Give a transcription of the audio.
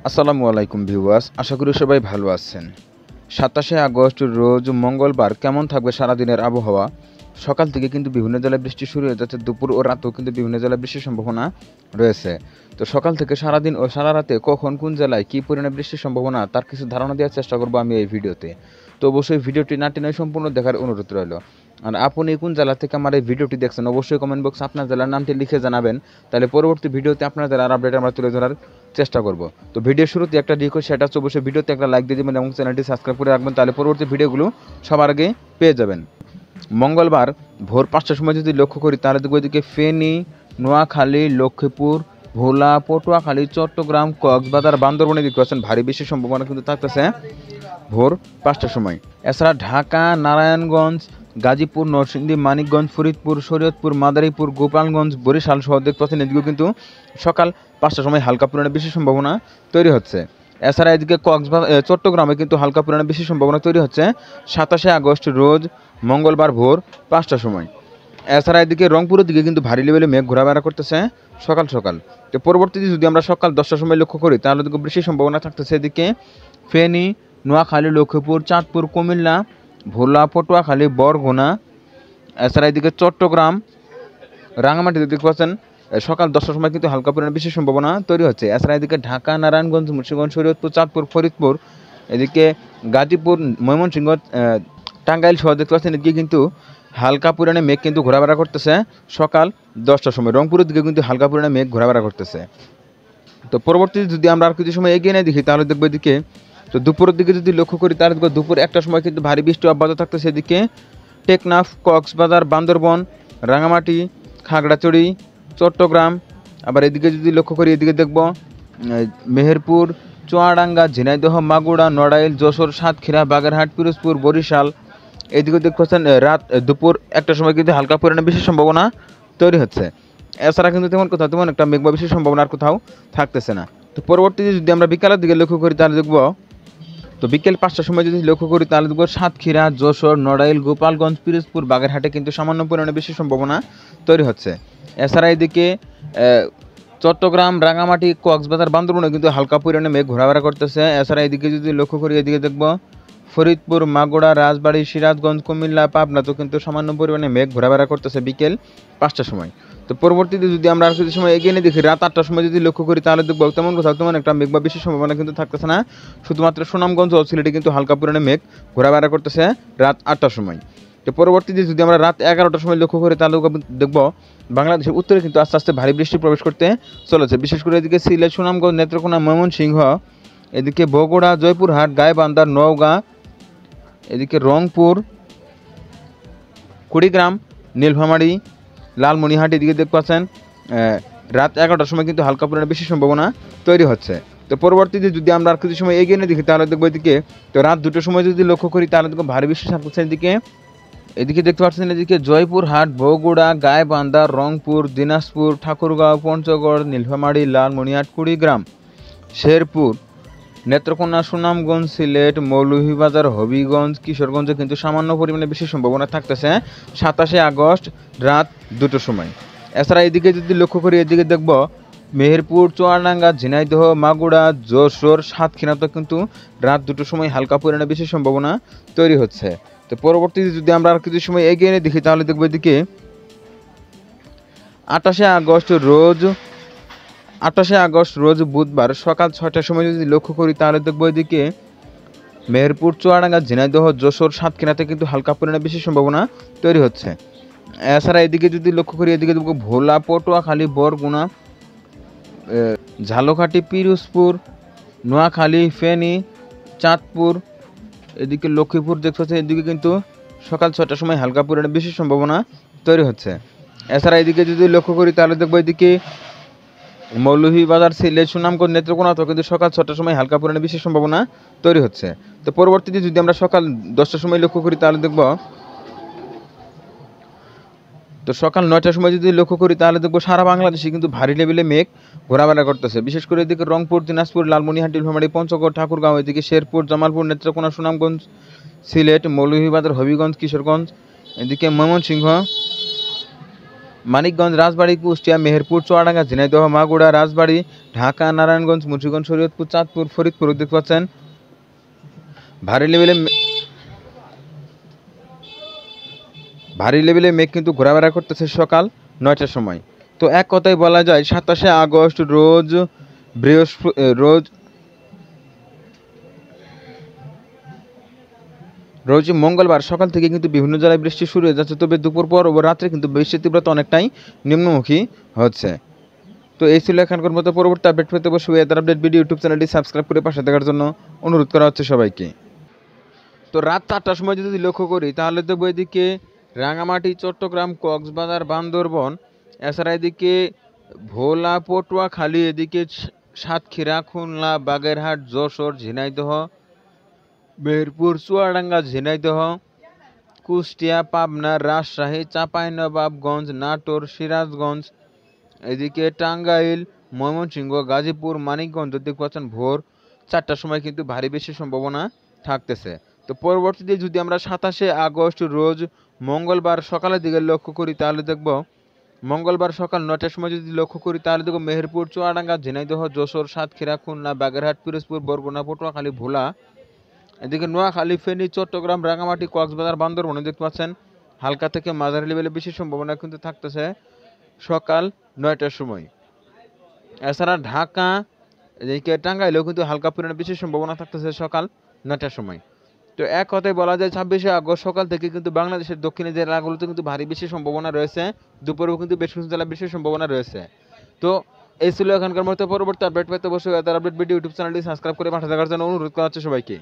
আসসালামু আলাইকুম ভিউয়ার্স, আশা করি সবাই ভালো আছেন। 27শে আগস্ট রোজ মঙ্গলবার কেমন থাকবে সারাদিনের আবহাওয়া? সকাল থেকে কিন্তু বিভিন্ন জেলায় বৃষ্টি শুরু হয়ে যাচ্ছে, দুপুর ও রাতেও কিন্তু বিভিন্ন জেলায় বৃষ্টির সম্ভাবনা রয়েছে। তো সকাল থেকে সারাদিন ও সারা রাতে কখন কোন জেলায় কী পরিমাণে বৃষ্টির সম্ভাবনা তার কিছু ধারণা দেওয়ার চেষ্টা করবো আমি এই ভিডিওতে। তো অবশ্যই ভিডিওটি না টেনে সম্পূর্ণ দেখার অনুরোধ রইল। আর আপনি কোন জেলা থেকে আমার এই ভিডিওটি দেখছেন অবশ্যই কমেন্ট বক্সে আপনার জেলার নামটি লিখে জানাবেন, তাহলে পরবর্তী ভিডিওতে আপনার জেলার আপডেট আমরা তুলে ধরার চেষ্টা করব। তো ভিডিওর শুরুতে একটা রিকোয়েস্ট, সেটা হচ্ছে অবশ্যই ভিডিওতে একটা লাইক দিয়ে দেবেন এবং চ্যানেলটি সাবস্ক্রাইব করে রাখবেন, তাহলে পরবর্তী ভিডিওগুলো সবার আগে পেয়ে যাবেন। মঙ্গলবার ভোর 5টার সময় যদি লক্ষ্য করি তাহলে দেখব এদিকে ফেনী, নোয়াখালী, লক্ষ্মীপুর, ভোলা, পটুয়াখালী, চট্টগ্রাম, কক্সবাজার, বান্দরবনে দিকে আছেন ভারী বৃষ্টির সম্ভাবনা কিন্তু থাকতেছে ভোর 5টার সময়। এছাড়া ঢাকা, নারায়ণগঞ্জ, গাজীপুর, নরসিংদী, মানিকগঞ্জ, ফরিদপুর, শরীয়তপুর, মাদারীপুর, গোপালগঞ্জ, বরিশাল সহ দেখতে পাচ্ছেন এদিকেও কিন্তু সকাল 5টার সময় হালকা পরিমাণে বৃষ্টির সম্ভাবনা তৈরি হচ্ছে। এছাড়া এদিকে চট্টগ্রামে কিন্তু হালকা পরিমাণে বৃষ্টির সম্ভাবনা তৈরি হচ্ছে 27শে আগস্ট রোজ মঙ্গলবার ভোর 5টার সময়। এছাড়া এদিকে রংপুরের দিকে কিন্তু ভারী লেভেলে মেঘ ঘোরাফেরা করতেছে সকাল সকাল। তো পরবর্তীতে যদি আমরা সকাল 10টার সময় লক্ষ্য করি তাহলে দেখব বৃষ্টির সম্ভাবনা থাকতেছে এদিকে ফেনী, নোয়াখালী, লক্ষ্মীপুর, চাঁদপুর, কুমিল্লা, ভোলা, পটুয়াখালী, বরগুনা। এছাড়া এদিকে চট্টগ্রাম, রাঙামাটিতে দেখতে পাচ্ছেন সকাল 10টার সময় কিন্তু হালকা পরিমাণে বৃষ্টির সম্ভাবনা তৈরি হচ্ছে। এছাড়া এদিকে ঢাকা, নারায়ণগঞ্জ, মুন্সিগঞ্জ, শরীয়তপুর, চাঁদপুর, ফরিদপুর, এদিকে গাজীপুর, ময়মনসিংহ, টাঙ্গাইল সহ দেখতে পাচ্ছেন এদিকে কিন্তু হালকা পরিমাণে মেঘ কিন্তু ঘোরাফেরা করতেছে সকাল 10টার সময়। রংপুরের দিকে কিন্তু হালকা পরিমাণে মেঘ ঘোরাফেরা করতেছে। তো পরবর্তীতে যদি আমরা আর কিছু সময় এগিয়ে নিয়ে দেখি তাহলে দেখবো এদিকে, তো দুপুরের দিকে যদি লক্ষ্য করি তাহলে দেখবো দুপুর 1টার সময় কিন্তু ভারী বৃষ্টি অব্যাহত থাকতেছে এদিকে টেকনাফ, কক্সবাজার, বান্দরবন, রাঙামাটি, খাগড়াছড়ি, চট্টগ্রাম। আবার এদিকে যদি লক্ষ্য করি এদিকে দেখব মেহেরপুর, চুয়াডাঙ্গা, ঝিনাইদহ, মাগুরা, নড়াইল, যশোর, সাতক্ষীরা, বাগেরহাট, পিরোজপুর, বরিশাল। এদিকে দেখতে পাচ্ছেন দুপুর 1টার সময় কিন্তু হালকা পরিমাণে বৃষ্টির সম্ভাবনা তৈরি হচ্ছে। এছাড়া কিন্তু তেমন একটা মেঘ বা বৃষ্টির সম্ভাবনা আর কোথাও থাকতেছে না। তো পরবর্তীতে যদি আমরা বিকালের দিকে লক্ষ্য করি তাহলে দেখব, তো বিকেল 5টার সময় যদি লক্ষ্য করি তাহলে দেখব সাতক্ষীরা, যশোর, নড়াইল, গোপালগঞ্জ, পিরোজপুর, বাগেরহাটে কিন্তু সামান্য পরিমাণে বৃষ্টির সম্ভাবনা তৈরি হচ্ছে। এছাড়া এদিকে চট্টগ্রাম, রাঙামাটি, কক্সবাজার, বান্দরবনে কিন্তু হালকা পরিমাণে মেঘ ঘোরাফেরা করতেছে। এছাড়া এদিকে যদি লক্ষ্য করি এদিকে দেখব ফরিদপুর, মাগুরা, রাজবাড়ী, সিরাজগঞ্জ, কুমিল্লা, পাবনাতেও কিন্তু সামান্য পরিমাণে মেঘ ঘোরাফেরা করতেছে বিকেল 5টার সময়। তো পরবর্তীতে যদি আমরা আর কিছু সময় এগিয়ে নিয়ে দেখি রাত 8টার সময় যদি লক্ষ্য করি তাহলে দেখব তেমন একটা মেঘ বা বৃষ্টির সম্ভাবনা কিন্তু থাকতেছে না। শুধুমাত্র সুনামগঞ্জ ও সিলেটে কিন্তু হালকা পরিমাণে মেঘ ঘোরাফেরা করতেছে রাত 8টার সময়। তো পরবর্তীতে যদি আমরা রাত 11টার সময় লক্ষ্য করি তাহলে দেখব বাংলাদেশের উত্তরে কিন্তু আস্তে আস্তে ভারী বৃষ্টি প্রবেশ করতে চলেছে। বিশেষ করে এদিকে সিলেট, সুনামগঞ্জ, নেত্রকোনা, ময়মনসিংহ, এদিকে বগুড়া, জয়পুরহাট, গাইবান্ধা, নওগাঁ, এদিকে রংপুর, কুড়িগ্রাম, নীলফামারী, লালমনিরহাট, এদিকে দেখতে পাচ্ছেন রাত 11টার সময় কিন্তু হালকা পরিমাণে বেশি সম্ভাবনা তৈরি হচ্ছে। তো পরবর্তীতে যদি আমরা আর কিছু সময় এগিয়ে নিয়ে দেখি তাহলে দেখবো এদিকে, তো রাত 2টার সময় যদি লক্ষ্য করি তাহলে দেখবো ভারী বৃষ্টি থাকছে এদিকে দেখতে পাচ্ছেন এদিকে জয়পুরহাট, বগুড়া, গাইবান্ধা, রংপুর, দিনাজপুর, ঠাকুরগাঁও, পঞ্চগড়, নীলফামারী, লালমনিরহাট, কুড়িগ্রাম, শেরপুর, নেত্রকোনা, সুনামগঞ্জ, সিলেট, মৌলভীবাজার, হবিগঞ্জ, কিশোরগঞ্জে কিন্তু সামান্য পরিমাণে বেশি সম্ভাবনা থাকতেছে 27শে আগস্ট রাত 2টার সময়। এছাড়া এদিকে যদি লক্ষ্য করি এদিকে দেখব মেহেরপুর, চুয়াডাঙ্গা, ঝিনাইদহ, মাগুরা, যশোর, সাতক্ষীরাতে কিন্তু রাত 2টার সময় হালকা পরিমাণে বেশি সম্ভাবনা তৈরি হচ্ছে। তো পরবর্তীতে যদি আমরা আর কিছু সময় এগিয়ে নিয়ে দেখি তাহলে দেখব এদিকে 28শে আগস্ট রোজ বুধবার সকাল 6টার সময় যদি লক্ষ্য করি তাহলে দেখব এদিকে মেহেরপুর, চুয়াডাঙ্গা, ঝিনাইদহ, যশোর, সাতক্ষীরাতে কিন্তু হালকা পরিমাণে বেশি সম্ভাবনা তৈরি হচ্ছে। এছাড়া এদিকে যদি লক্ষ্য করি এদিকে দেখব ভোলা, পটুয়াখালী, বরগুনা, ঝালকাঠি, পিরোজপুর, নোয়াখালী, ফেনী, চাঁদপুর, এদিকে লক্ষ্মীপুর দেখতে পাচ্ছেন এদিকে কিন্তু সকাল 6টার সময় হালকা পরিমাণে বেশি সম্ভাবনা তৈরি হচ্ছে। এছাড়া এদিকে যদি লক্ষ্য করি তাহলে দেখব এদিকে মৌলভীবাজার, সিলেট, সুনামগঞ্জ, নেত্রকোনাতেও কিন্তু সকাল 6টার সময় হালকা পরিমাণে বেশি সম্ভাবনা তৈরি হচ্ছে। তো পরবর্তীতে যদি আমরা সকাল 10টার সময় লক্ষ্য করি তাহলে দেখব, তো সকাল 9টার সময় যদি লক্ষ্য করি তাহলে দেখব সারা বাংলাদেশে কিন্তু ভারী লেভেলে মেঘ ঘোরাফেরা করতেছে। বিশেষ করে এদিকে রংপুর, দিনাজপুর, লালমনিরহাট, নীলফামারী, পঞ্চগড়, ঠাকুরগাঁও, এদিকে শেরপুর, জামালপুর, নেত্রকোনা, সুনামগঞ্জ, সিলেট, মৌলভীবাজার, হবিগঞ্জ, কিশোরগঞ্জ, এদিকে ময়মনসিংহ, মানিকগঞ্জ, রাজবাড়ী, কুষ্টিয়া, মেহেরপুর, চুয়াডাঙ্গা, ঝিনাইদহ, মাগুরা, রাজবাড়ী, ঢাকা, নারায়ণগঞ্জ, মুন্সিগঞ্জ, শরীয়তপুর, চাঁদপুর, ফরিদপুর দেখতে পাচ্ছেন ভারী লেভেলে মেঘ কিন্তু ঘোরাফেরা করতেছে সকাল 9টার সময়। তো এক কথায় বলা যায় 27শে আগস্ট রোজ মঙ্গলবার সকাল থেকে কিন্তু বিভিন্ন জেলায় বৃষ্টি শুরু হয়ে যাচ্ছে, তবে দুপুর পর ও রাত্রে কিন্তু বৃষ্টির তীব্রতা অনেকটাই নিম্নমুখী হচ্ছে। তো এই ছিল এখনকার মতো। পরবর্তী আপডেট পেতে অবশ্যই ওয়েদার আপডেট ভিডিও ইউটিউব চ্যানেলটি সাবস্ক্রাইব করে পাশে থাকার জন্য অনুরোধ করা হচ্ছে সবাইকে। তো রাত 4টার সময় যদি লক্ষ্য করি তাহলে দেখবো এদিকে রাঙামাটি, চট্টগ্রাম, কক্সবাজার, বান্দরবন, এছাড়া এদিকে ভোলা, পটুয়াখালী, এদিকে সাতক্ষীরা, খুলনা, বাগেরহাট, যশোর, ঝিনাইদহ, মেহেরপুর, চুয়াডাঙ্গা, ঝিনাইদহ, কুষ্টিয়া, পাবনা, রাজশাহী, চাঁপাইনবাবগঞ্জ, নাটোর, সিরাজগঞ্জ, এদিকে টাঙ্গাইল, ময়মনসিংহ, গাজীপুর, মানিকগঞ্জ দেখতে পাচ্ছেন ভোর 4টার সময় কিন্তু ভারী বেশি সম্ভাবনা থাকতেছে। তো পরবর্তীতে যদি আমরা 27শে আগস্ট রোজ মঙ্গলবার সকালের দিকে লক্ষ্য করি তাহলে দেখব মঙ্গলবার সকাল 9টার সময় যদি লক্ষ্য করি তাহলে দেখব মেহেরপুর, চুয়াডাঙ্গা, ঝিনাইদহ, যশোর, সাতক্ষীরা, খুলনা, বাগেরহাট, পিরোজপুর, বরগুনা, পটুয়াখালী, ভোলা, এদিকে নোয়াখালী, ফেনী, চট্টগ্রাম, রাঙামাটি, কক্সবাজার, বান্দরবনে দেখতে পাচ্ছেন হালকা থেকে মাঝারি লেভেলে বেশি সম্ভাবনা কিন্তু থাকতেছে সকাল 9টার সময়। এছাড়া ঢাকা, এদিকে টাঙ্গাইলেও কিন্তু হালকা পরিমাণে বেশি সম্ভাবনা থাকতেছে সকাল 9টার সময়। তো এক কথায় বলা যায় 26শে আগস্ট সকাল থেকে কিন্তু বাংলাদেশের দক্ষিণের জেলাগুলোতে কিন্তু ভারী বেশি সম্ভাবনা রয়েছে, দুপুরেও কিন্তু বেশ কিছু জেলায় বেশি সম্ভাবনা রয়েছে। তো এই ছিল এখনকার মতো। পরবর্তী আপডেট পেতে অবশ্যই আপডেট ভিডিও ইউটিউব চ্যানেলটি সাবস্ক্রাইব করে পাশে থাকার জন্য অনুরোধ করা হচ্ছে সবাইকে।